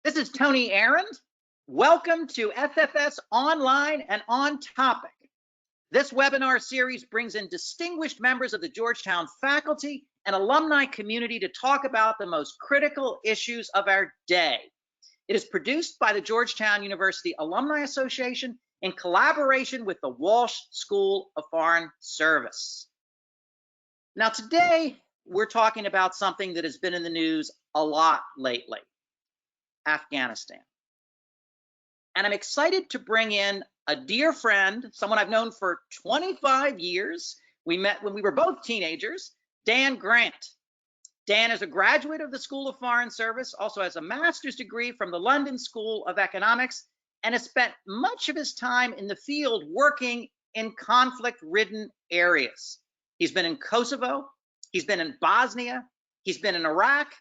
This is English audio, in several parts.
This is Tony Arend. Welcome to SFS Online and On Topic. This webinar series brings in distinguished members of the Georgetown faculty and alumni community to talk about the most critical issues of our day. It is produced by the Georgetown University Alumni Association in collaboration with the Walsh School of Foreign Service. Now today, we're talking about something that has been in the news a lot lately. Afghanistan. And I'm excited to bring in a dear friend, someone I've known for 25 years. We met when we were both teenagers, Dan Grant. Dan is a graduate of the School of Foreign Service, also has a master's degree from the London School of Economics, and has spent much of his time in the field working in conflict-ridden areas. He's been in Kosovo, he's been in Bosnia, he's been in Iraq,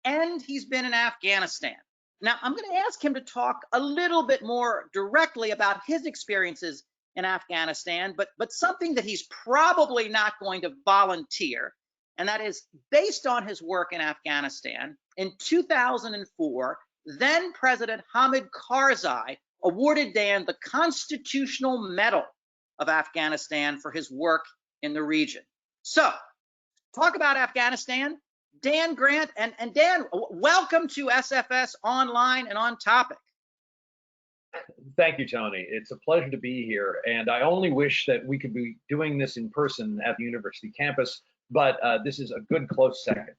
and he's been in Afghanistan. Now, I'm going to ask him to talk a little bit more directly about his experiences in Afghanistan, but something that he's probably not going to volunteer, and that is based on his work in Afghanistan. In 2004, then President Hamid Karzai awarded Dan the Constitutional Medal of Afghanistan for his work in the region. So, talk about Afghanistan. Dan Grant, and Dan, welcome to SFS Online and On Topic. Thank you, Tony. It's a pleasure to be here, and I only wish that we could be doing this in person at the university campus, but this is a good close second.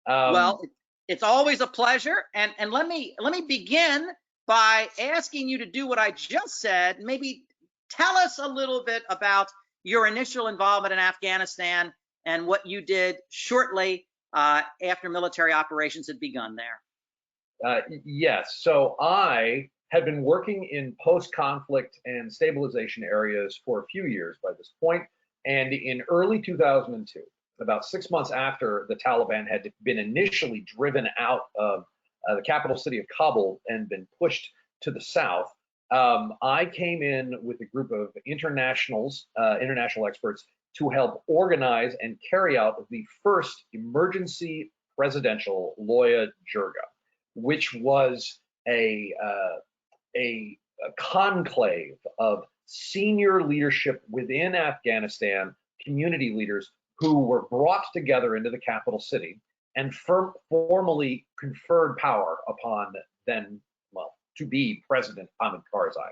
Well, it's always a pleasure, and let me begin by asking you to do what I just said. Maybe tell us a little bit about your initial involvement in Afghanistan and what you did shortly after military operations had begun there. Yes, so I had been working in post-conflict and stabilization areas for a few years by this point, and in early 2002, about 6 months after the Taliban had been initially driven out of the capital city of Kabul and been pushed to the south, I came in with a group of international experts to help organize and carry out the first emergency presidential Loya Jirga, which was a conclave of senior leadership within Afghanistan, community leaders who were brought together into the capital city and formally conferred power upon then, well, to be President Hamid Karzai.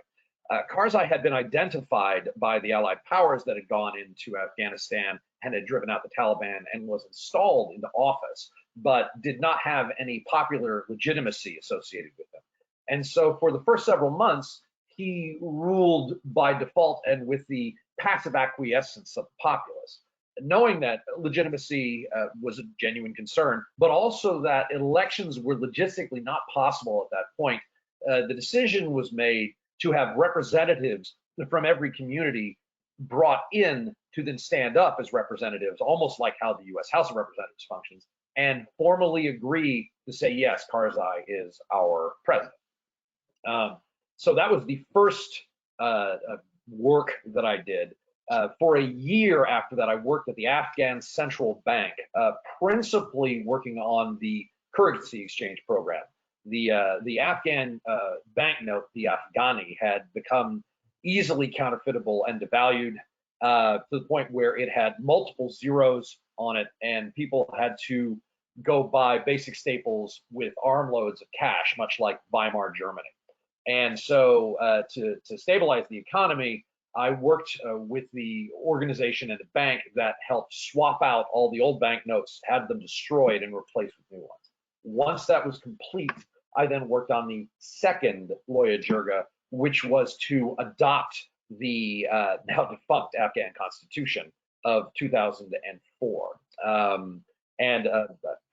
Karzai had been identified by the Allied powers that had gone into Afghanistan and had driven out the Taliban and was installed into office, but did not have any popular legitimacy associated with him. And so for the first several months, he ruled by default and with the passive acquiescence of the populace, knowing that legitimacy was a genuine concern, but also that elections were logistically not possible at that point. The decision was made to have representatives from every community brought in to then stand up as representatives, almost like how the US House of Representatives functions, and formally agree to say, yes, Karzai is our president. So that was the first work that I did. For a year after that, I worked at the Afghan Central Bank, principally working on the currency exchange program. The Afghan banknote, the Afghani, had become easily counterfeitable and devalued to the point where it had multiple zeros on it, and people had to go buy basic staples with armloads of cash, much like Weimar Germany. And so to stabilize the economy, I worked with the organization and the bank that helped swap out all the old banknotes, had them destroyed and replaced with new ones. Once that was complete, I then worked on the second Loya Jirga, which was to adopt the now defunct Afghan constitution of 2004. And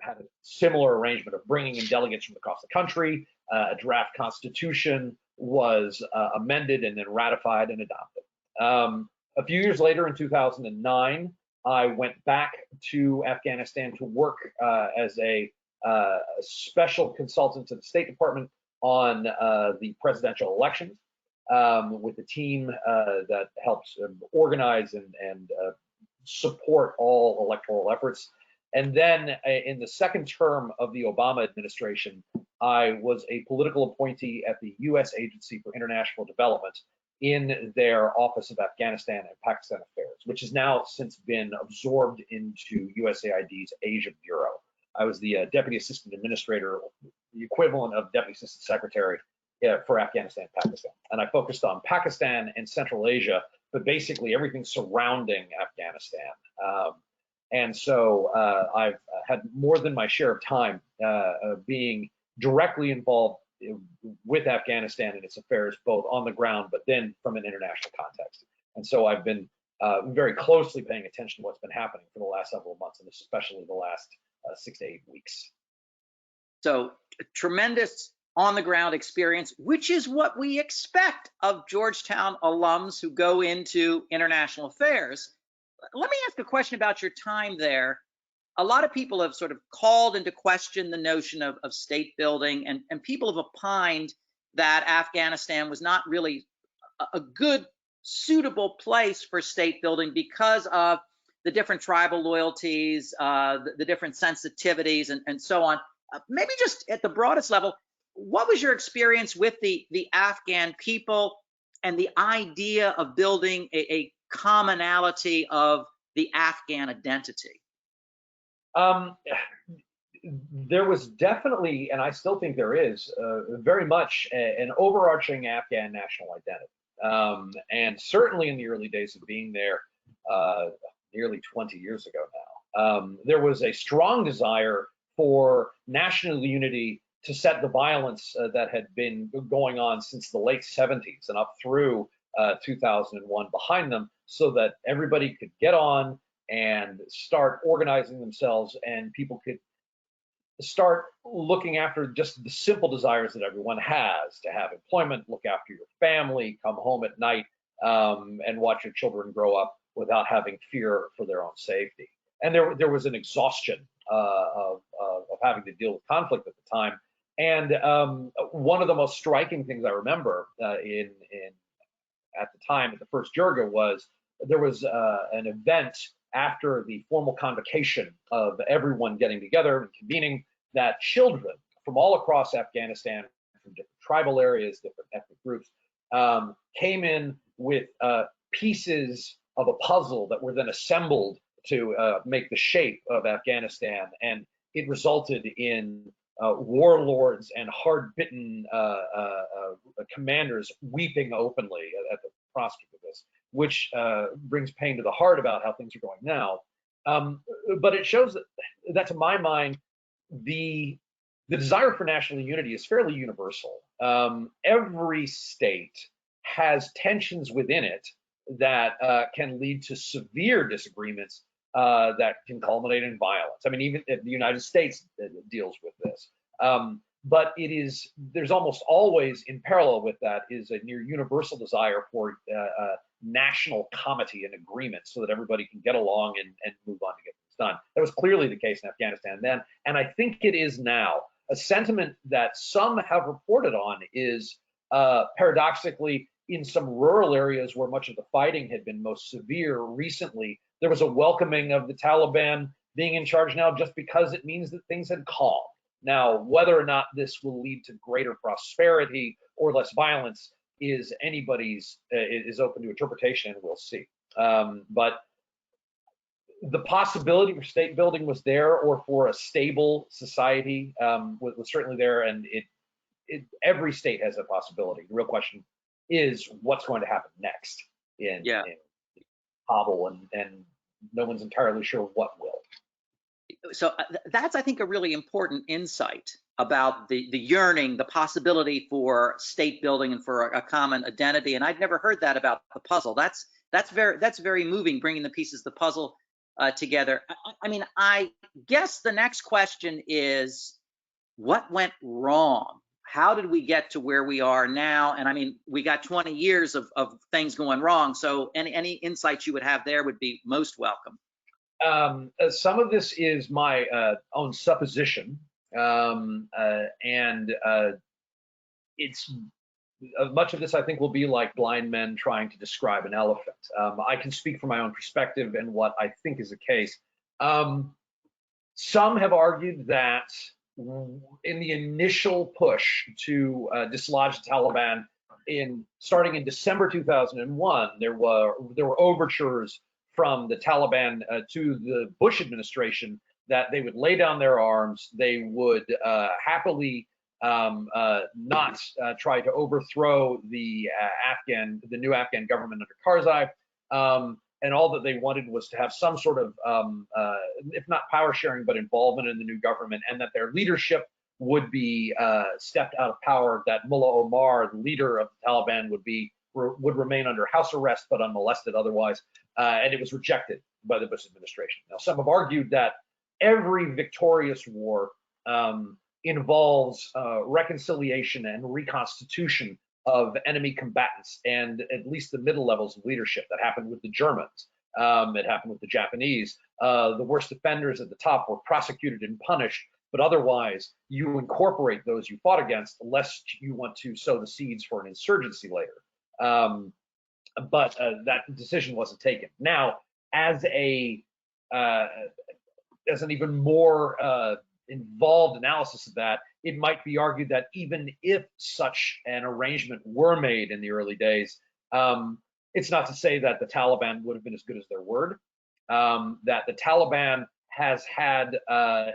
had a similar arrangement of bringing in delegates from across the country. A draft constitution was amended and then ratified and adopted. A few years later, in 2009, I went back to Afghanistan to work as a special consultant to the State Department on the presidential elections with a team that helps organize and support all electoral efforts. And then in the second term of the Obama administration, I was a political appointee at the U.S. Agency for International Development in their Office of Afghanistan and Pakistan Affairs, which has now since been absorbed into USAID's Asia Bureau. I was the Deputy Assistant Administrator, the equivalent of Deputy Assistant Secretary for Afghanistan and Pakistan. And I focused on Pakistan and Central Asia, but basically everything surrounding Afghanistan. And so I've had more than my share of time being directly involved with Afghanistan and its affairs, both on the ground, but then from an international context. And so I've been very closely paying attention to what's been happening for the last several months, and especially the last 6 to 8 weeks. So tremendous on the ground experience, which is what we expect of Georgetown alums who go into international affairs. Let me ask a question about your time there. A lot of people have sort of called into question the notion of state building, and people have opined that Afghanistan was not really a good, suitable place for state building because of the different tribal loyalties, the different sensitivities, and so on. Maybe just at the broadest level, what was your experience with the Afghan people and the idea of building a commonality of the Afghan identity? There was definitely, and I still think there is, very much an overarching Afghan national identity. And certainly in the early days of being there, nearly 20 years ago now, there was a strong desire for national unity to set the violence that had been going on since the late 70s and up through 2001 behind them, so that everybody could get on and start organizing themselves, and people could start looking after just the simple desires that everyone has: to have employment, look after your family, come home at night, and watch your children grow up without having fear for their own safety. And there was an exhaustion of having to deal with conflict at the time. And one of the most striking things I remember at the time, at the first Jirga, was there was an event after the formal convocation of everyone getting together and convening, that children from all across Afghanistan, from different tribal areas, different ethnic groups, came in with pieces of a puzzle that were then assembled to make the shape of Afghanistan. And it resulted in warlords and hard-bitten commanders weeping openly at the prospect of this, which brings pain to the heart about how things are going now. But it shows that to my mind, the desire for national unity is fairly universal. Every state has tensions within it that can lead to severe disagreements that can culminate in violence. I mean, even the United States deals with this. But there's almost always in parallel with that is a near universal desire for national comity and agreement, so that everybody can get along and move on to get things done. That was clearly the case in Afghanistan then, and I think it is now. A sentiment that some have reported on is paradoxically, in some rural areas where much of the fighting had been most severe recently, there was a welcoming of the Taliban being in charge now, just because it means that things had calmed. Now, whether or not this will lead to greater prosperity or less violence is open to interpretation, and we'll see. But the possibility for state building was there, or for a stable society was certainly there, and every state has a possibility. The real question is what's going to happen next in Kabul, and no one's entirely sure what will. So that's, I think, a really important insight about the yearning, the possibility for state building and for a common identity. And I'd never heard that about the puzzle. That's very moving, bringing the pieces of the puzzle together. I mean, I guess the next question is, what went wrong? How did we get to where we are now? And I mean, we got 20 years of things going wrong. So any insights you would have there would be most welcome. Some of this is my own supposition, and it's much of this, I think, will be like blind men trying to describe an elephant. I can speak from my own perspective and what I think is the case. Some have argued that in the initial push to dislodge the Taliban, starting in December 2001, there were overtures from the Taliban to the Bush administration that they would lay down their arms, they would happily not try to overthrow the new Afghan government under Karzai, and all that they wanted was to have some sort of, if not power sharing, but involvement in the new government, and that their leadership would be stepped out of power, that Mullah Omar, the leader of the Taliban, would remain under house arrest but unmolested otherwise, and it was rejected by the Bush administration. Now, some have argued that every victorious war involves reconciliation and reconstitution of enemy combatants, and at least the middle levels of leadership. That happened with the Germans. It happened with the Japanese. The worst offenders at the top were prosecuted and punished, but otherwise you incorporate those you fought against, lest you want to sow the seeds for an insurgency later. But that decision wasn't taken. Now, as an even more involved analysis of that, it might be argued that even if such an arrangement were made in the early days, it's not to say that the Taliban would have been as good as their word, that the Taliban has had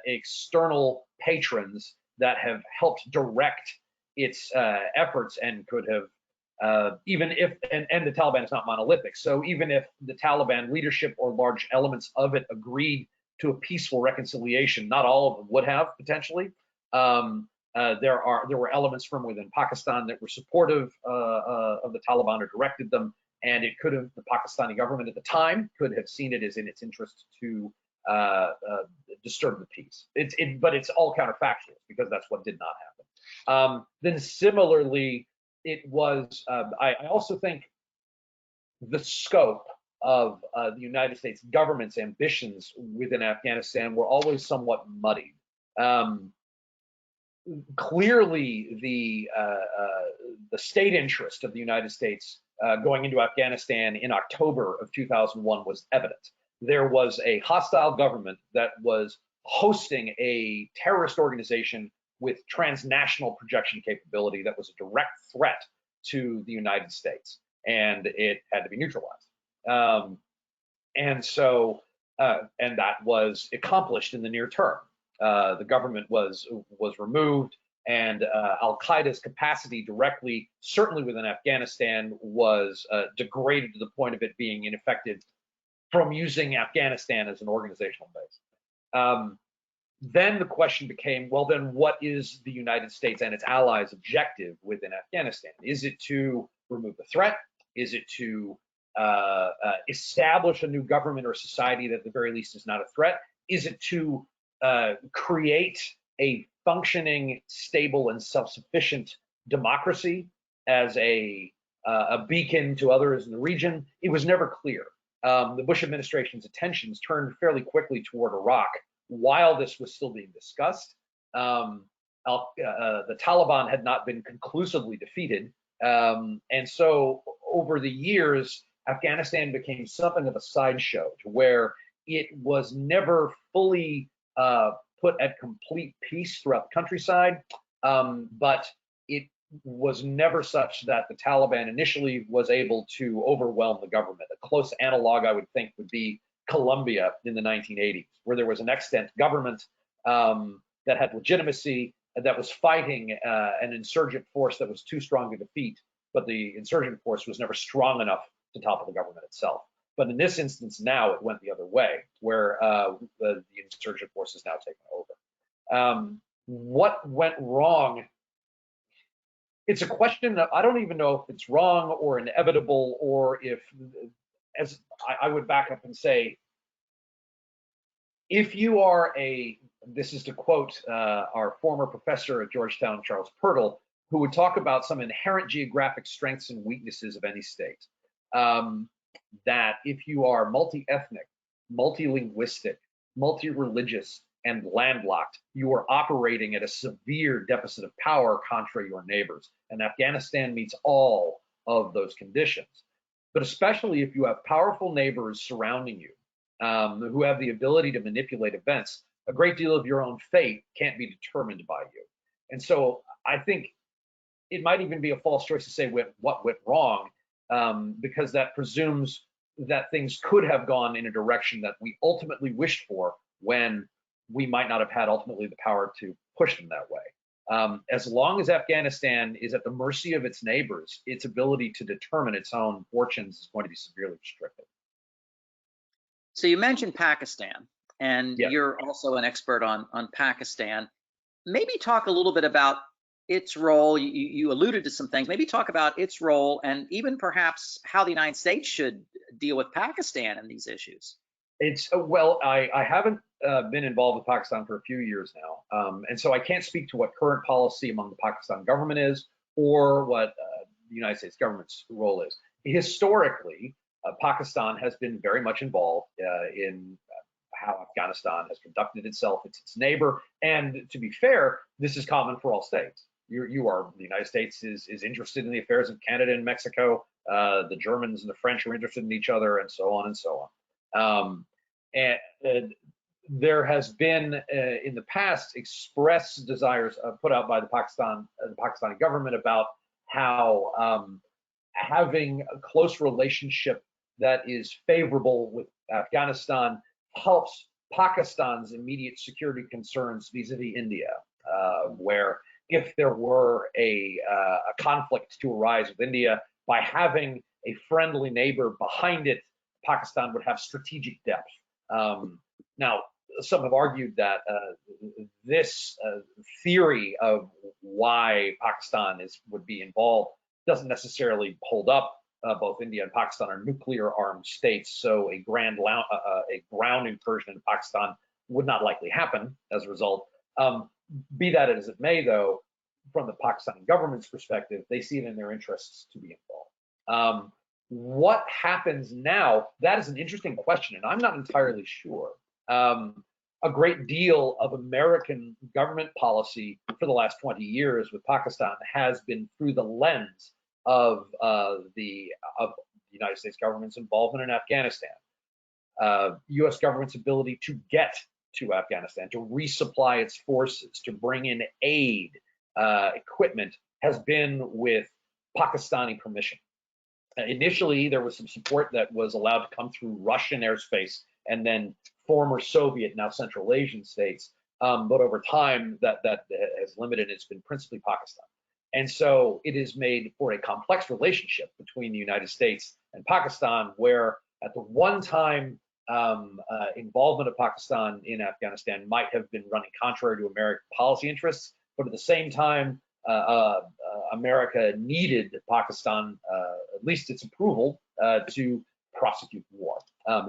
external patrons that have helped direct its efforts and could have, even if, and the Taliban is not monolithic, so even if the Taliban leadership or large elements of it agreed to a peaceful reconciliation, not all of them would have potentially. There were elements from within Pakistan that were supportive of the Taliban or directed them, and it could have, the Pakistani government at the time could have seen it as in its interest to disturb the peace. But it's all counterfactual because that's what did not happen. Then similarly, it was, I also think the scope of the United States government's ambitions within Afghanistan were always somewhat muddied. Clearly, the state interest of the United States going into Afghanistan in October of 2001 was evident. There was a hostile government that was hosting a terrorist organization with transnational projection capability that was a direct threat to the United States, and it had to be neutralized. And that was accomplished in the near term. The government was removed, and Al-Qaeda's capacity directly, certainly within Afghanistan, was degraded to the point of it being ineffective from using Afghanistan as an organizational base. Then the question became, well, then what is the United States and its allies' objective within Afghanistan? Is it to remove the threat? Is it to establish a new government or society that at the very least is not a threat? Is it to create a functioning, stable, and self-sufficient democracy as a beacon to others in the region? It was never clear. The Bush administration's attentions turned fairly quickly toward Iraq while this was still being discussed. The Taliban had not been conclusively defeated, and so over the years, Afghanistan became something of a sideshow to where it was never fully put at complete peace throughout the countryside, but it was never such that the Taliban initially was able to overwhelm the government. A close analog, I would think, would be Colombia in the 1980s, where there was an extant government that had legitimacy, that was fighting an insurgent force that was too strong to defeat, but the insurgent force was never strong enough to topple the government itself. But in this instance, now it went the other way, where the insurgent force is now taken over. What went wrong? It's a question that I don't even know if it's wrong or inevitable, or if, as I would back up and say, if you are this is to quote our former professor at Georgetown, Charles Pirtle, who would talk about some inherent geographic strengths and weaknesses of any state. That if you are multi-ethnic, multi-linguistic, multi-religious, and landlocked, you are operating at a severe deficit of power contra your neighbors. And Afghanistan meets all of those conditions. But especially if you have powerful neighbors surrounding you who have the ability to manipulate events, a great deal of your own fate can't be determined by you. And so I think it might even be a false choice to say what went wrong, because that presumes that things could have gone in a direction that we ultimately wished for, when we might not have had ultimately the power to push them that way. As long as Afghanistan is at the mercy of its neighbors, its ability to determine its own fortunes is going to be severely restricted. So you mentioned Pakistan, and Yeah. you're also an expert on Pakistan. Maybe talk a little bit about its role. You alluded to some things. Maybe talk about its role, and even perhaps how the United States should deal with Pakistan and these issues. It's well, I haven't been involved with Pakistan for a few years now, and so I can't speak to what current policy among the Pakistan government is, or what the United States government's role is. Historically, Pakistan has been very much involved in how Afghanistan has conducted itself. It's its neighbor, and to be fair, this is common for all states. The United States is interested in the affairs of Canada and Mexico. The Germans and the French are interested in each other, and so on and so on. And there has been in the past expressed desires put out by the Pakistani government about how having a close relationship that is favorable with Afghanistan helps Pakistan's immediate security concerns vis-a-vis India, where if there were a conflict to arise with India, by having a friendly neighbor behind it, Pakistan would have strategic depth. Now, some have argued that this theory of why Pakistan would be involved doesn't necessarily hold up. Both India and Pakistan are nuclear-armed states, so a ground incursion in Pakistan would not likely happen as a result. Be that as it may, though, from the Pakistani government's perspective, they see it in their interests to be involved. What happens now? That is an interesting question, and I'm not entirely sure. A great deal of American government policy for the last 20 years with Pakistan has been through the lens of the United States government's involvement in Afghanistan, U.S. government's ability to get to Afghanistan, to resupply its forces, to bring in aid, equipment, has been with Pakistani permission. Initially, there was some support that was allowed to come through Russian airspace and then former Soviet, now Central Asian states. But over time, that has limited. It's been principally Pakistan. And so it is made for a complex relationship between the United States and Pakistan, where at the one time, involvement of Pakistan in Afghanistan might have been running contrary to American policy interests, but at the same time, America needed Pakistan, at least its approval, to prosecute war.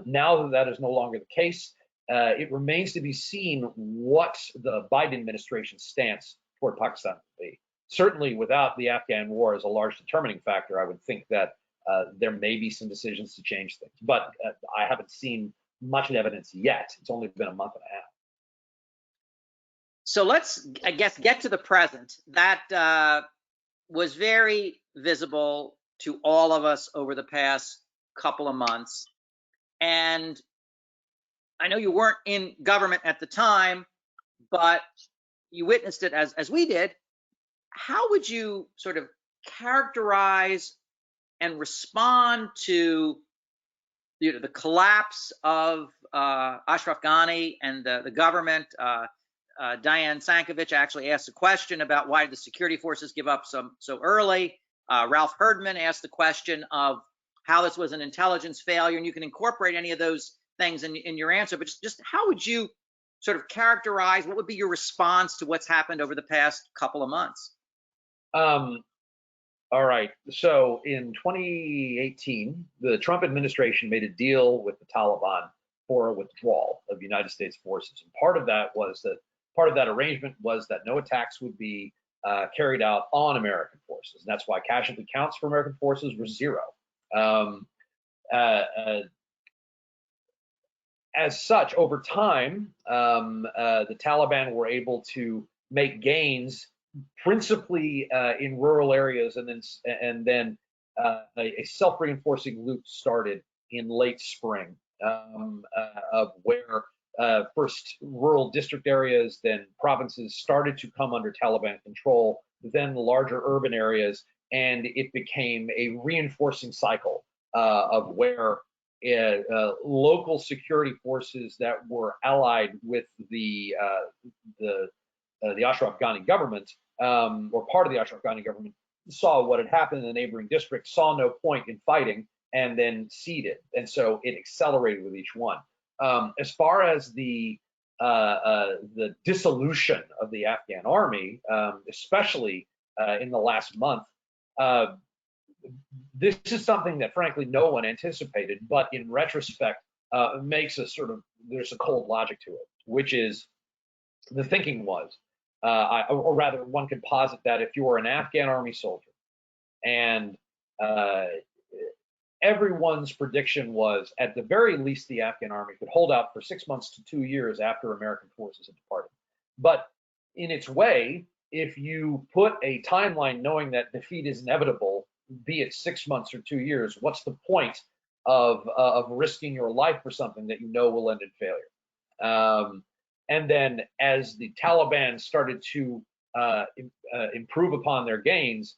Now that that is no longer the case, it remains to be seen what the Biden administration's stance toward Pakistan will be. Certainly, without the Afghan war as a large determining factor, I would think that there may be some decisions to change things, but I haven't seen much evidence yet. It's only been a month and a half. So let's, I guess, get to the present. That was very visible to all of us over the past couple of months. And I know you weren't in government at the time, but you witnessed it as we did. How would you sort of characterize and respond to the collapse of Ashraf Ghani and the government? Diane Sankovic actually asked a question about why did the security forces give up so early. Ralph Herdman asked the question of how this was an intelligence failure, and you can incorporate any of those things in your answer, but just how would you sort of characterize, what would be your response to what's happened over the past couple of months? All right. So in 2018, the Trump administration made a deal with the Taliban for a withdrawal of United States forces. And part of that arrangement was that no attacks would be carried out on American forces. And that's why casualty counts for American forces were 0. As such, over time, the Taliban were able to make gains, principally in rural areas, and then a self-reinforcing loop started in late spring, of where first rural district areas, then provinces started to come under Taliban control, then the larger urban areas, and it became a reinforcing cycle of where local security forces that were allied with the Ashraf Ghani government, or part of the Ashraf Ghani government, saw what had happened in the neighboring districts, saw no point in fighting, and then ceded. And so it accelerated with each one. As far as the dissolution of the Afghan army, especially in the last month, this is something that frankly no one anticipated, but in retrospect makes a sort of, there's a cold logic to it, which is the thinking was, or rather one could posit that if you were an Afghan army soldier and everyone's prediction was at the very least the Afghan army could hold out for 6 months to 2 years after American forces had departed. But in its way, if you put a timeline knowing that defeat is inevitable, be it 6 months or 2 years, what's the point of risking your life for something that you know will end in failure? And then as the Taliban started to improve upon their gains,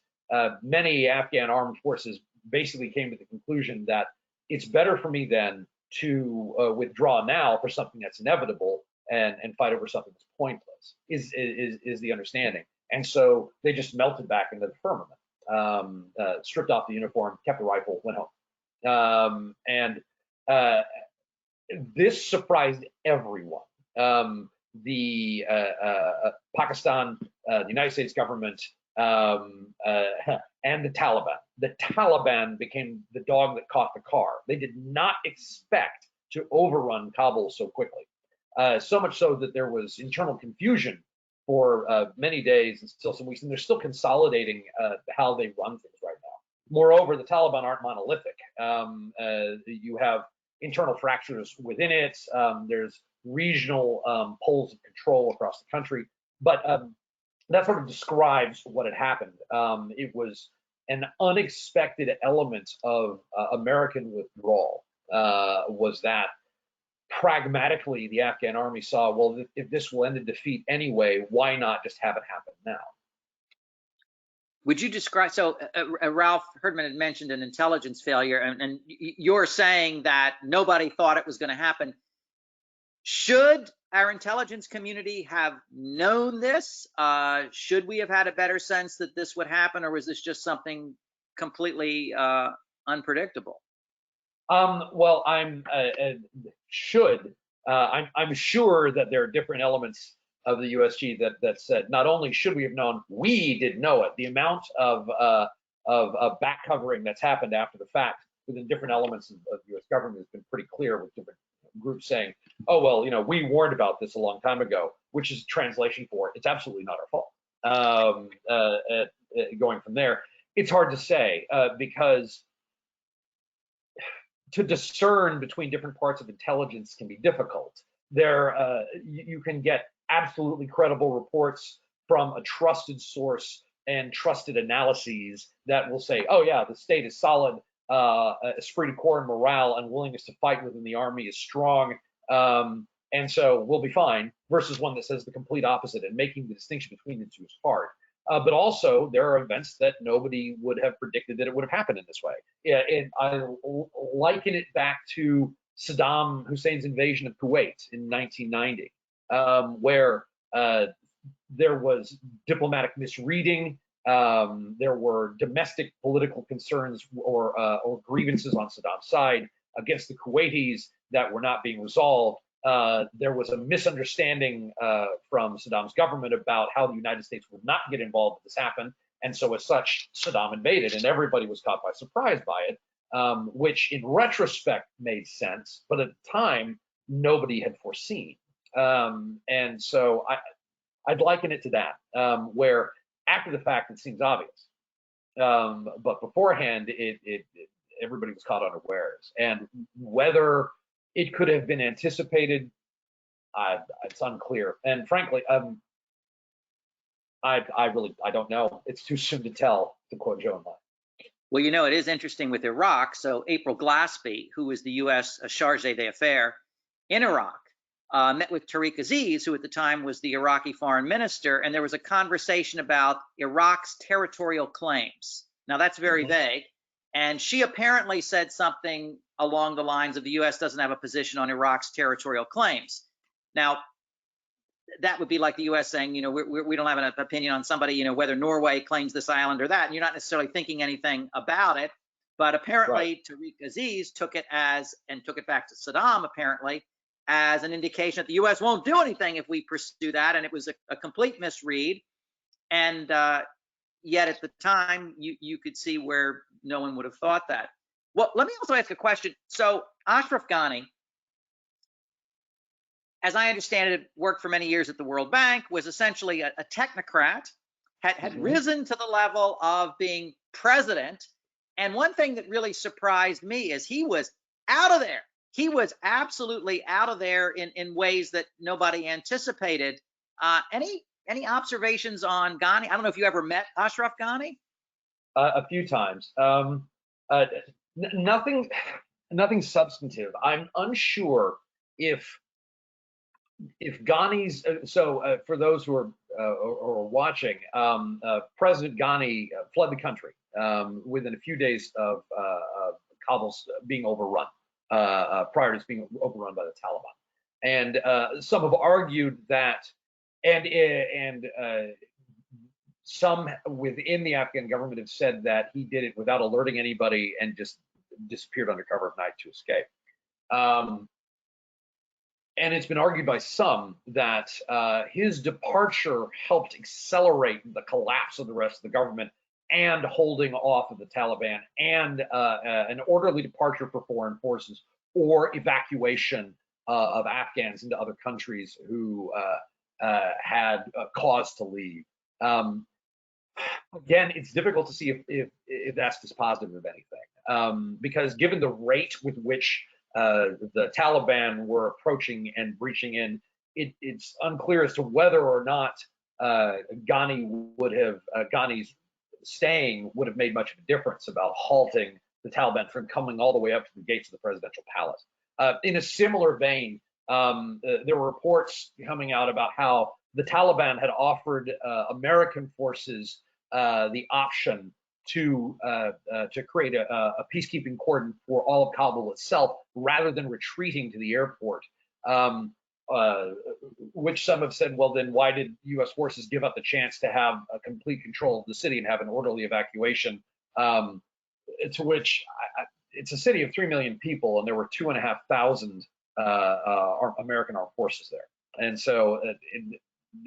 many Afghan armed forces basically came to the conclusion that it's better for me then to withdraw now for something that's inevitable and fight over something that's pointless, is the understanding. And so they just melted back into the firmament, stripped off the uniform, kept the rifle, went home. And this surprised everyone. The Pakistan, the United States government, and the Taliban. The Taliban became the dog that caught the car. They did not expect to overrun Kabul so quickly. So much so that there was internal confusion for many days and still some weeks, and they're still consolidating how they run things right now. Moreover, the Taliban aren't monolithic. You have internal fractures within it. There's regional poles of control across the country, but that sort of describes what had happened. It was an unexpected element of American withdrawal, was that pragmatically the Afghan army saw, well, if this will end in defeat anyway, why not just have it happen now? Would you describe, so Ralph Herdman had mentioned an intelligence failure, and you're saying that nobody thought it was going to happen. Should our intelligence community have known this? Should we have had a better sense that this would happen, or was this just something completely unpredictable? Well, I'm sure that there are different elements of the USG that said not only should we have known, we did know it. The amount of back covering that's happened after the fact within different elements of the U.S. government has been pretty clear, with different groups saying, oh, well, we warned about this a long time ago, which is translation for it's absolutely not our fault. Going from there, it's hard to say because to discern between different parts of intelligence can be difficult. You can get absolutely credible reports from a trusted source and trusted analyses that will say, oh yeah, the state is solid, esprit de corps and morale and willingness to fight within the army is strong, and so we'll be fine, versus one that says the complete opposite, and making the distinction between the two is hard. But also there are events that nobody would have predicted that it would have happened in this way. Yeah, and I liken it back to Saddam Hussein's invasion of Kuwait in 1990, where there was diplomatic misreading, there were domestic political concerns or grievances on Saddam's side against the Kuwaitis that were not being resolved. There was a misunderstanding from Saddam's government about how the United States would not get involved if this happened, and so as such, Saddam invaded, and everybody was caught by surprise by it, which in retrospect made sense, but at the time, nobody had foreseen. And so I'd liken it to that, where after the fact, it seems obvious, but beforehand, everybody was caught unawares, and whether it could have been anticipated, it's unclear. And frankly, I don't know. It's too soon to tell, to quote Joe and Mike. Well, it is interesting with Iraq. So April Glaspie, who was the U.S. chargé d'affaires in Iraq, met with Tariq Aziz, who at the time was the Iraqi foreign minister, and there was a conversation about Iraq's territorial claims. Now, that's very vague. And she apparently said something along the lines of the U.S. doesn't have a position on Iraq's territorial claims. Now, that would be like the U.S. saying, you know, we don't have an opinion on somebody, you know, whether Norway claims this island or that. And you're not necessarily thinking anything about it. But apparently, Tariq Aziz took it as, and took it back to Saddam, apparently, as an indication that the U.S. won't do anything if we pursue that. And it was a complete misread. And yet at the time, you could see where no one would have thought that. Well, let me also ask a question. So Ashraf Ghani, as I understand it, worked for many years at the World Bank, was essentially a technocrat, had risen to the level of being president. And one thing that really surprised me is he was out of there. He was absolutely out of there in ways that nobody anticipated. Any observations on Ghani? I don't know if you ever met Ashraf Ghani. A few times. Nothing substantive. I'm unsure if Ghani's. For those who are watching, President Ghani fled the country within a few days of Kabul being overrun. Prior to this being overrun by the Taliban, and some have argued that, and some within the Afghan government have said that he did it without alerting anybody and just disappeared under cover of night to escape. And it's been argued by some that his departure helped accelerate the collapse of the rest of the government and holding off of the Taliban, and an orderly departure for foreign forces or evacuation of Afghans into other countries who had cause to leave. Again, it's difficult to see if that's dispositive of anything, because given the rate with which the Taliban were approaching and breaching in, it's unclear as to whether or not Ghani's staying would have made much of a difference about halting the Taliban from coming all the way up to the gates of the presidential palace. In a similar vein, there were reports coming out about how the Taliban had offered American forces the option to create a peacekeeping cordon for all of Kabul itself, rather than retreating to the airport. Which some have said, well, then why did U.S. forces give up the chance to have a complete control of the city and have an orderly evacuation? To which it's a city of 3 million people, and there were 2,500 American armed forces there, and so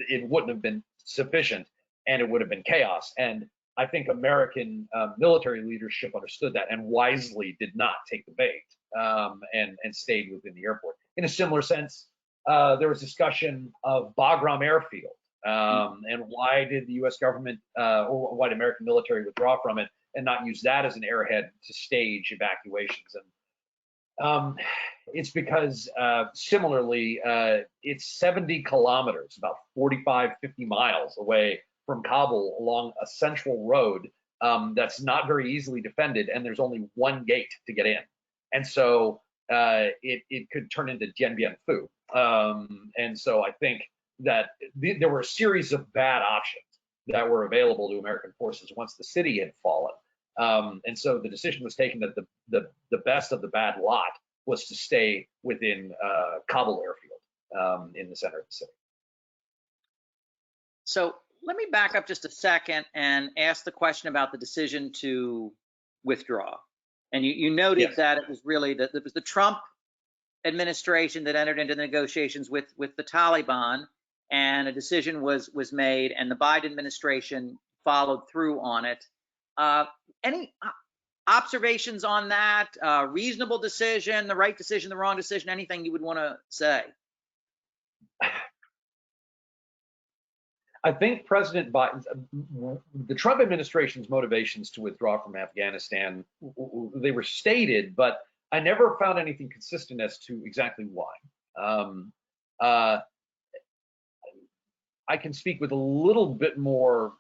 it wouldn't have been sufficient, and it would have been chaos. And I think American military leadership understood that and wisely did not take the bait, and stayed within the airport. In a similar sense, there was discussion of Bagram Airfield, and why did the U.S. government or why did American military withdraw from it and not use that as an airhead to stage evacuations? And it's because similarly, it's 70 kilometers, about 45, 50 miles away from Kabul along a central road that's not very easily defended, and there's only one gate to get in. And so it could turn into Dien Bien Phu. And so I think that there were a series of bad options that were available to American forces once the city had fallen. And so the decision was taken that the best of the bad lot was to stay within Kabul airfield in the center of the city. So let me back up just a second and ask the question about the decision to withdraw. And you noted that it was really it was the Trump administration that entered into the negotiations with the Taliban, and a decision was made, and the Biden administration followed through on it. Any observations on that? Reasonable decision, the right decision, the wrong decision? Anything you would want to say? I think President Biden, the Trump administration's motivations to withdraw from Afghanistan, they were stated, but I never found anything consistent as to exactly why. I can speak with a little bit more,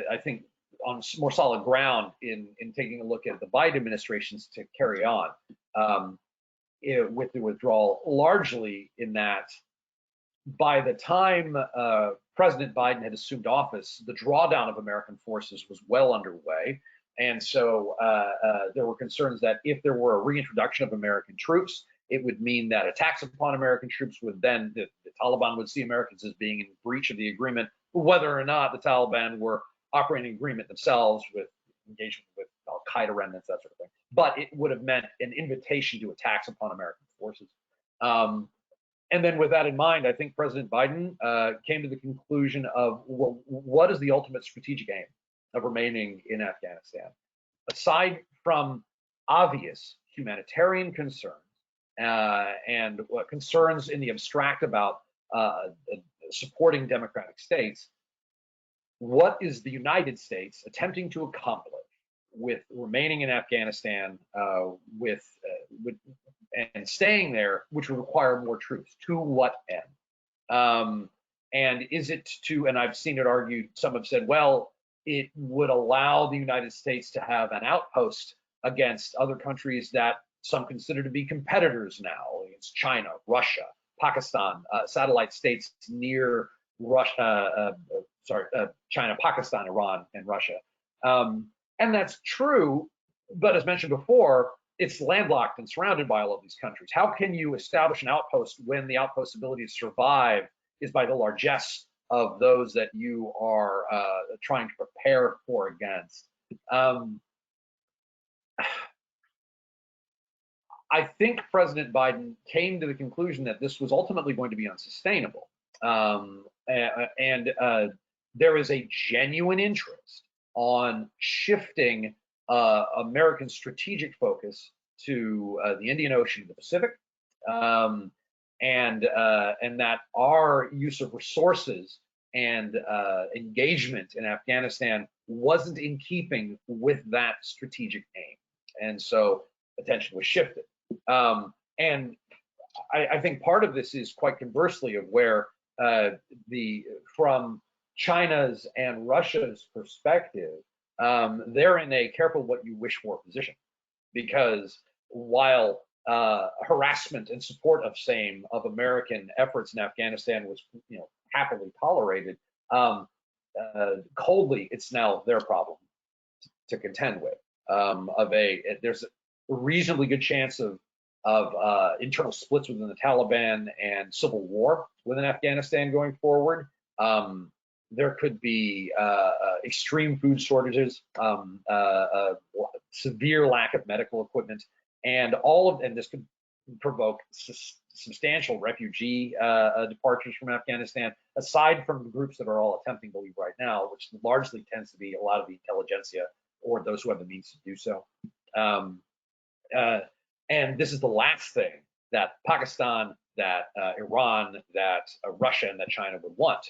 I think, on more solid ground in taking a look at the Biden administration's to carry on with the withdrawal, largely in that by the time President Biden had assumed office, the drawdown of American forces was well underway. And so there were concerns that if there were a reintroduction of American troops, it would mean that attacks upon American troops would then, the Taliban would see Americans as being in breach of the agreement, whether or not the Taliban were operating agreement themselves with engagement with Al-Qaeda remnants, that sort of thing. But it would have meant an invitation to attacks upon American forces. And then with that in mind, I think President Biden came to the conclusion of, well, what is the ultimate strategic aim of remaining in Afghanistan? Aside from obvious humanitarian concerns and concerns in the abstract about supporting democratic states, what is the United States attempting to accomplish with remaining in Afghanistan and staying there, which would require more troops? To what end? And is it to, and I've seen it argued, some have said, well, it would allow the United States to have an outpost against other countries that some consider to be competitors now, against China, Russia, Pakistan, satellite states near Russia, China, Pakistan, Iran, and Russia. And that's true, but as mentioned before, it's landlocked and surrounded by all of these countries. How can you establish an outpost when the outpost's ability to survive is by the largesse of those that you are trying to prepare for against? I think President Biden came to the conclusion that this was ultimately going to be unsustainable. And there is a genuine interest on shifting American strategic focus to the Indian Ocean and the Pacific, and that our use of resources and engagement in Afghanistan wasn't in keeping with that strategic aim. And so attention was shifted. And I think part of this is quite conversely of where from China's and Russia's perspective, they're in a careful what you wish for position, because while harassment and support of American efforts in Afghanistan was happily tolerated, coldly it's now their problem to contend with. There's a reasonably good chance of internal splits within the Taliban and civil war within Afghanistan going forward. There could be extreme food shortages, severe lack of medical equipment, and this could provoke substantial refugee departures from Afghanistan, aside from the groups that are all attempting to leave right now, which largely tends to be a lot of the intelligentsia or those who have the means to do so. And this is the last thing that Pakistan, that Iran, that Russia, and that China would want.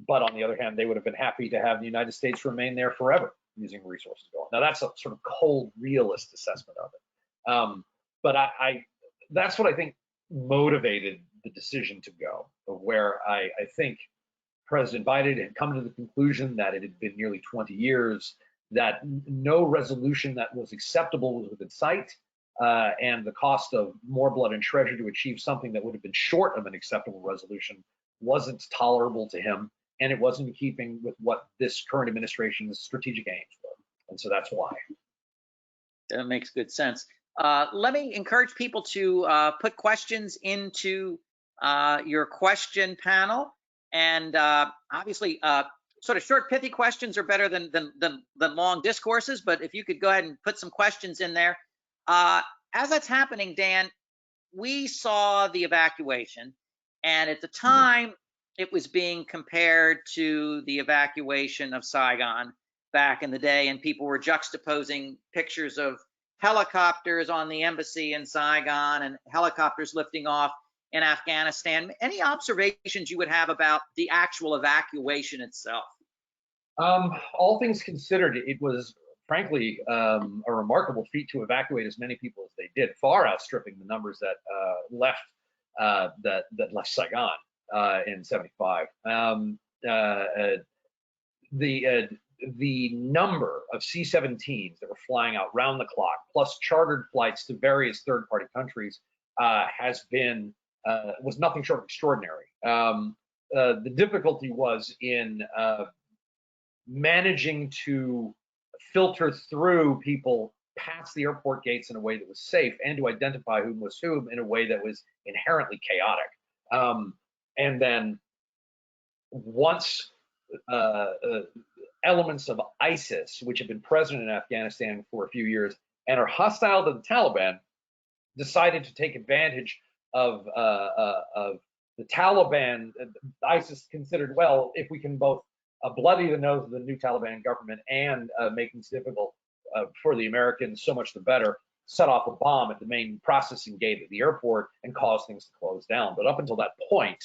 But on the other hand, they would have been happy to have the United States remain there forever, using resources going. Now that's a sort of cold realist assessment of it. But that's what I think motivated the decision to go, where I think President Biden had come to the conclusion that it had been nearly 20 years, that no resolution that was acceptable was within sight, and the cost of more blood and treasure to achieve something that would have been short of an acceptable resolution wasn't tolerable to him, and it wasn't in keeping with what this current administration's strategic aims were. And so that's why. That makes good sense. Let me encourage people to put questions into your question panel, and obviously sort of short, pithy questions are better than long discourses, but if you could go ahead and put some questions in there. As that's happening, Dan, we saw the evacuation, and at the time it was being compared to the evacuation of Saigon back in the day, and people were juxtaposing pictures of helicopters on the embassy in Saigon and helicopters lifting off in Afghanistan. Any observations you would have about the actual evacuation itself? All things considered, it was frankly a remarkable feat to evacuate as many people as they did, far outstripping the numbers that left Saigon in '75. The number of C-17s that were flying out round the clock, plus chartered flights to various third-party countries, has been was nothing short of extraordinary. The difficulty was in managing to filter through people past the airport gates in a way that was safe, and to identify whom was whom in a way that was inherently chaotic. And then once elements of ISIS, which have been present in Afghanistan for a few years and are hostile to the Taliban, decided to take advantage of the Taliban. ISIS considered, well, if we can both bloody the nose of the new Taliban government and make things difficult for the Americans, so much the better, set off a bomb at the main processing gate at the airport and cause things to close down. But up until that point,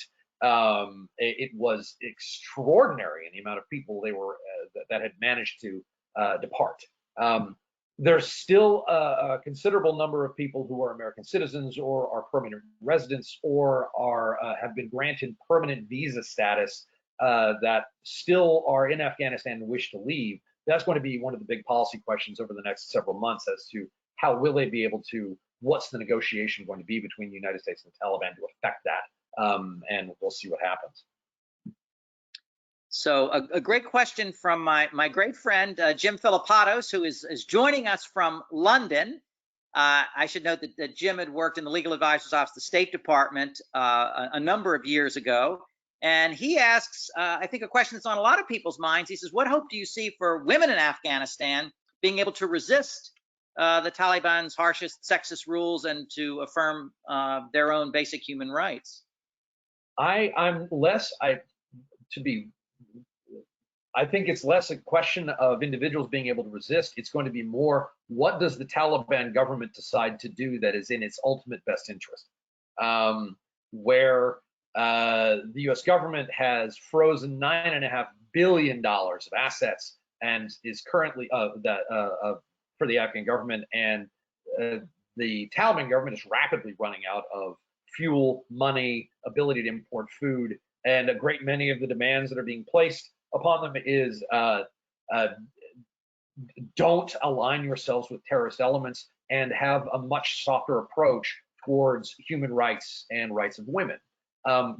it was extraordinary in the amount of people they were that had managed to depart. There's still a considerable number of people who are American citizens or are permanent residents or are have been granted permanent visa status that still are in Afghanistan and wish to leave. That's going to be one of the big policy questions over the next several months as to how will they be able to, what's the negotiation going to be between the United States and the Taliban to affect that, and we'll see what happens. So a great question from my great friend, Jim Philippatos, who is joining us from London. I should note that Jim had worked in the Legal Advisor's Office of the State Department a number of years ago. And he asks, I think, a question that's on a lot of people's minds. He says, what hope do you see for women in Afghanistan being able to resist the Taliban's harshest sexist rules and to affirm their own basic human rights? I think it's less a question of individuals being able to resist. It's going to be more, what does the Taliban government decide to do that is in its ultimate best interest? Where the U.S. government has frozen $9.5 billion of assets and is currently for the Afghan government, and the Taliban government is rapidly running out of fuel, money, ability to import food, and a great many of the demands that are being placed upon them is don't align yourselves with terrorist elements and have a much softer approach towards human rights and rights of women.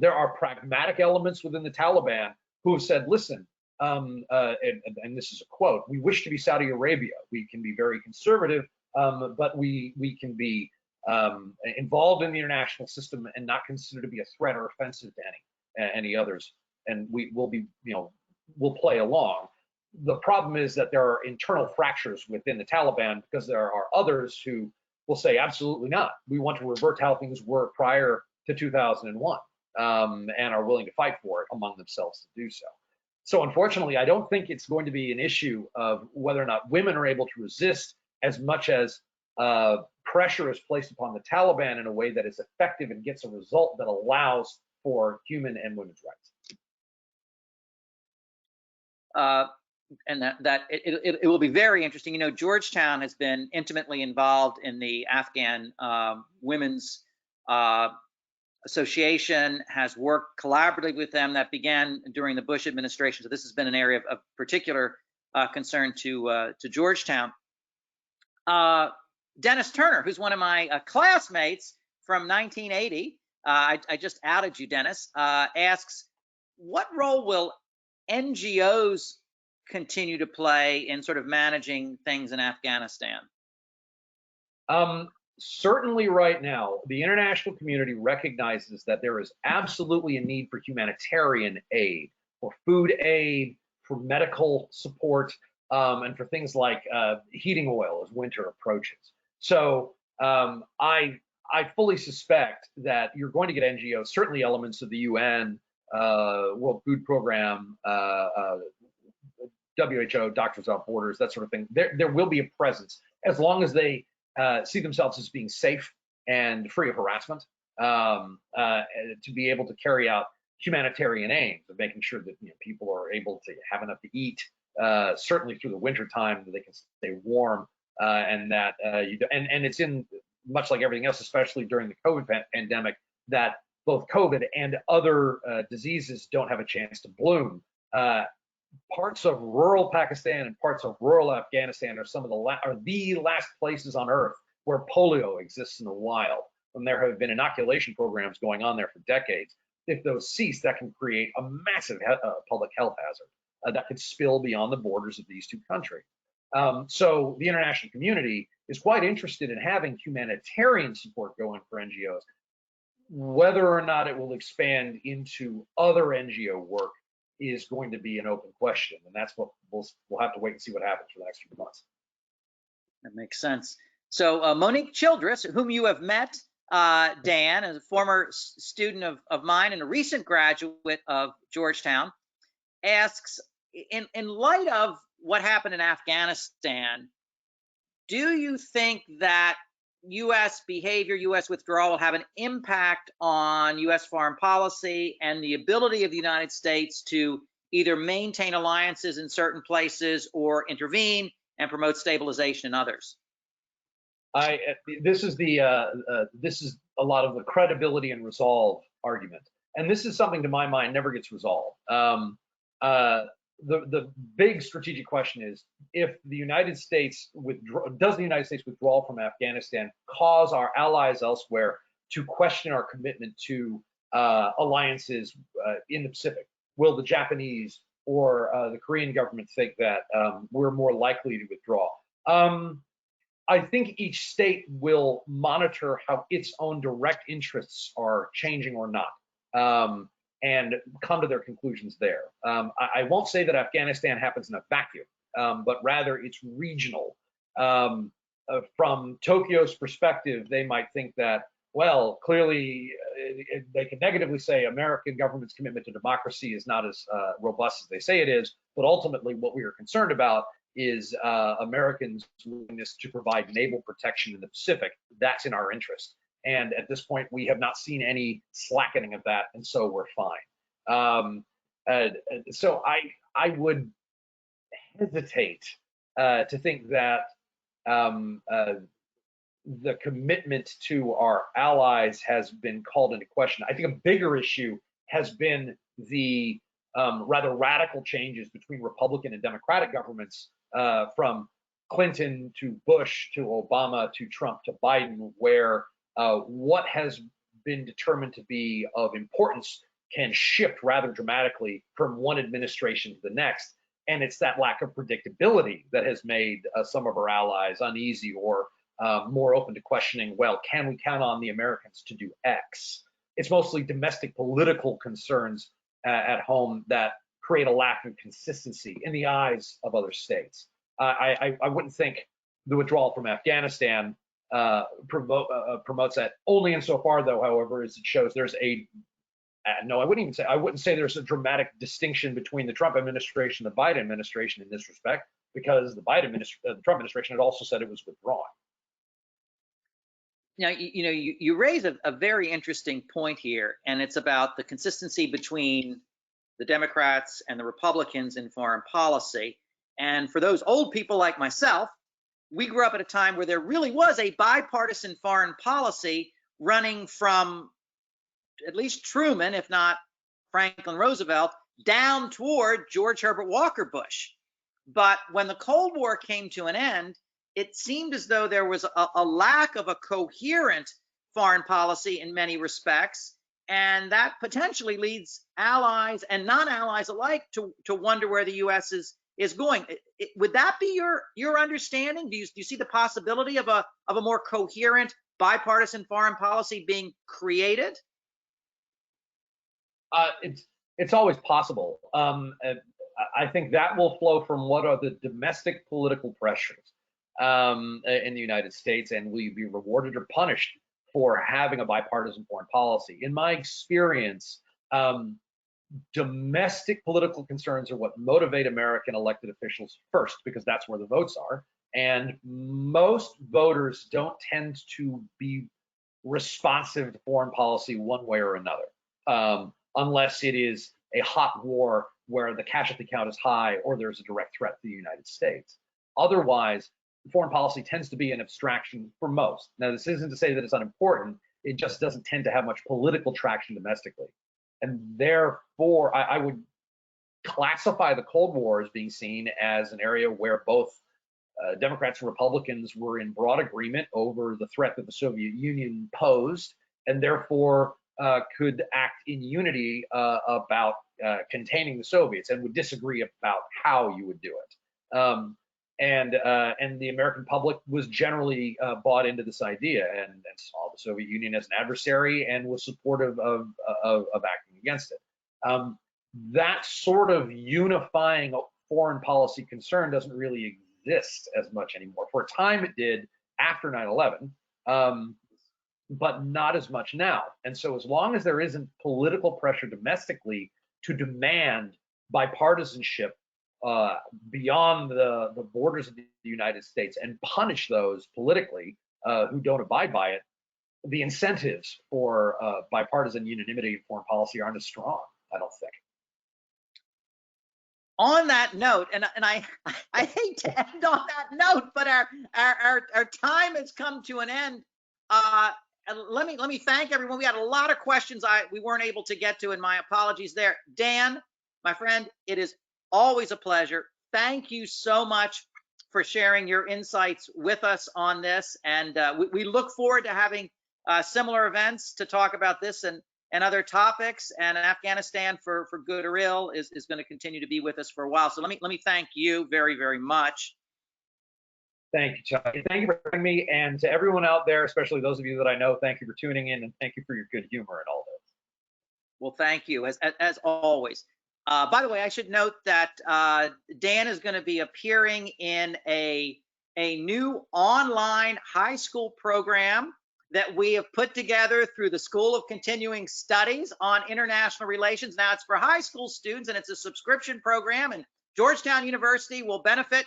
There are pragmatic elements within the Taliban who have said, listen, and this is a quote, we wish to be Saudi Arabia. We can be very conservative, but we can be involved in the international system and not considered to be a threat or offensive to any others. And we will be, we'll play along. The problem is that there are internal fractures within the Taliban, because there are others who will say, absolutely not. We want to revert how things were prior to 2001, and are willing to fight for it among themselves to do so. So unfortunately, I don't think it's going to be an issue of whether or not women are able to resist as much as pressure is placed upon the Taliban in a way that is effective and gets a result that allows for human and women's rights. And it will be very interesting. Georgetown has been intimately involved in the Afghan Women's Association, has worked collaboratively with them. That began during the Bush administration. So this has been an area of particular concern to Georgetown. Dennis Turner, who's one of my classmates from 1980, I just outed you, Dennis, asks, what role will NGOs continue to play in sort of managing things in Afghanistan? Certainly right now, the international community recognizes that there is absolutely a need for humanitarian aid, for food aid, for medical support, and for things like heating oil as winter approaches. So I fully suspect that you're going to get NGOs, certainly elements of the UN, World Food Program, WHO, Doctors Without Borders, that sort of thing. There will be a presence as long as they see themselves as being safe and free of harassment, to be able to carry out humanitarian aims of making sure that people are able to have enough to eat, certainly through the winter time, that they can stay warm, and that and it's in, much like everything else, especially during the COVID pandemic, that both COVID and other diseases don't have a chance to bloom. Parts of rural Pakistan and parts of rural Afghanistan are some of the last places on earth where polio exists in the wild. when there have been inoculation programs going on there for decades. If those cease, that can create a massive public health hazard that could spill beyond the borders of these two countries. So the international community is quite interested in having humanitarian support going for NGOs. Whether or not it will expand into other NGO work is going to be an open question, and that's what we'll have to wait and see what happens for the next few months. That makes sense. So Monique Childress, whom you have met, Dan, as a former student of mine and a recent graduate of Georgetown, asks, in light of what happened in Afghanistan, do you think that U.S. behavior, U.S. withdrawal will have an impact on U.S. foreign policy and the ability of the United States to either maintain alliances in certain places or intervene and promote stabilization in others? This is a lot of the credibility and resolve argument, and this is something, to my mind, never gets resolved. The big strategic question is, if the United States does the United States withdrawal from Afghanistan cause our allies elsewhere to question our commitment to alliances in the Pacific? Will the Japanese or the Korean government think that we're more likely to withdraw? I think each state will monitor how its own direct interests are changing or not, and come to their conclusions there. I won't say that Afghanistan happens in a vacuum, but rather it's regional. From Tokyo's perspective, they might think that, well, clearly they can negatively say American government's commitment to democracy is not as robust as they say it is, but ultimately what we are concerned about is Americans' willingness to provide naval protection in the Pacific. That's in our interest. And at this point, we have not seen any slackening of that, and so we're fine. So I would hesitate to think that the commitment to our allies has been called into question. I think a bigger issue has been the rather radical changes between Republican and Democratic governments, from Clinton to Bush to Obama to Trump to Biden, where what has been determined to be of importance can shift rather dramatically from one administration to the next. And it's that lack of predictability that has made some of our allies uneasy or more open to questioning, well, can we count on the Americans to do X? It's mostly domestic political concerns at home that create a lack of consistency in the eyes of other states. I wouldn't think the withdrawal from Afghanistan promotes that, only insofar, though, however, as it shows there's no, I wouldn't say there's a dramatic distinction between the Trump administration and the Biden administration in this respect, because the Trump administration had also said it was withdrawing. Now, you raise a very interesting point here, and it's about the consistency between the Democrats and the Republicans in foreign policy. And for those old people like myself, we grew up at a time where there really was a bipartisan foreign policy running from at least Truman, if not Franklin Roosevelt, down toward George Herbert Walker Bush. But when the Cold War came to an end, it seemed as though there was a lack of a coherent foreign policy in many respects, and that potentially leads allies and non-allies alike to wonder where the U.S. is going. Would that be your understanding? Do you see the possibility of a more coherent bipartisan foreign policy being created? It's always possible. I think that will flow from what are the domestic political pressures in the United States, and will you be rewarded or punished for having a bipartisan foreign policy? In my experience, domestic political concerns are what motivate American elected officials first, because that's where the votes are. And most voters don't tend to be responsive to foreign policy one way or another, unless it is a hot war where the casualty count is high or there's a direct threat to the United States. Otherwise, foreign policy tends to be an abstraction for most. Now, this isn't to say that it's unimportant. It just doesn't tend to have much political traction domestically. And therefore, I would classify the Cold War as being seen as an area where both Democrats and Republicans were in broad agreement over the threat that the Soviet Union posed, and therefore could act in unity about containing the Soviets, and would disagree about how you would do it. And the American public was generally bought into this idea and saw the Soviet Union as an adversary and was supportive of acting against it. That sort of unifying foreign policy concern doesn't really exist as much anymore. For a time it did after 9/11, but not as much now. And so as long as there isn't political pressure domestically to demand bipartisanship beyond the borders of the United States and punish those politically who don't abide by it, the incentives for bipartisan unanimity in foreign policy aren't as strong, I don't think. On that note, and I hate to end on that note, but our time has come to an end. And let me thank everyone. We had a lot of questions we weren't able to get to, and my apologies there. Dan, my friend, it is always a pleasure. Thank you so much for sharing your insights with us on this, and we look forward to having similar events to talk about this and other topics. And Afghanistan, for good or ill, is going to continue to be with us for a while. So let me thank you very, very much. Thank you, Chuck. Thank you for having me, and to everyone out there, especially those of you that I know, thank you for tuning in, and thank you for your good humor in all this. Well, thank you, as always. By the way, I should note that Dan is going to be appearing in a new online high school program that we have put together through the School of Continuing Studies on International Relations. Now, it's for high school students, and it's a subscription program, and Georgetown University will benefit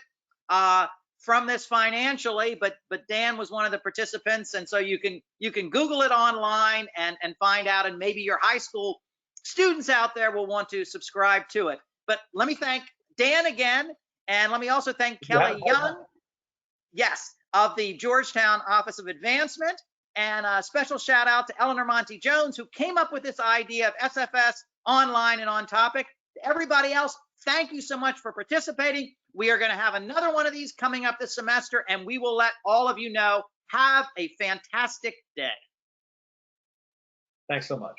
from this financially, but Dan was one of the participants, and so you can Google it online and find out, and maybe your high school students out there will want to subscribe to it. But let me thank Dan again, and let me also thank Kelly Young, yes, of the Georgetown Office of Advancement, and a special shout out to Eleanor Monty Jones, who came up with this idea of SFS Online and On Topic. To everybody else, thank you so much for participating. We are going to have another one of these coming up this semester, and we will let all of you know. Have a fantastic day. Thanks so much.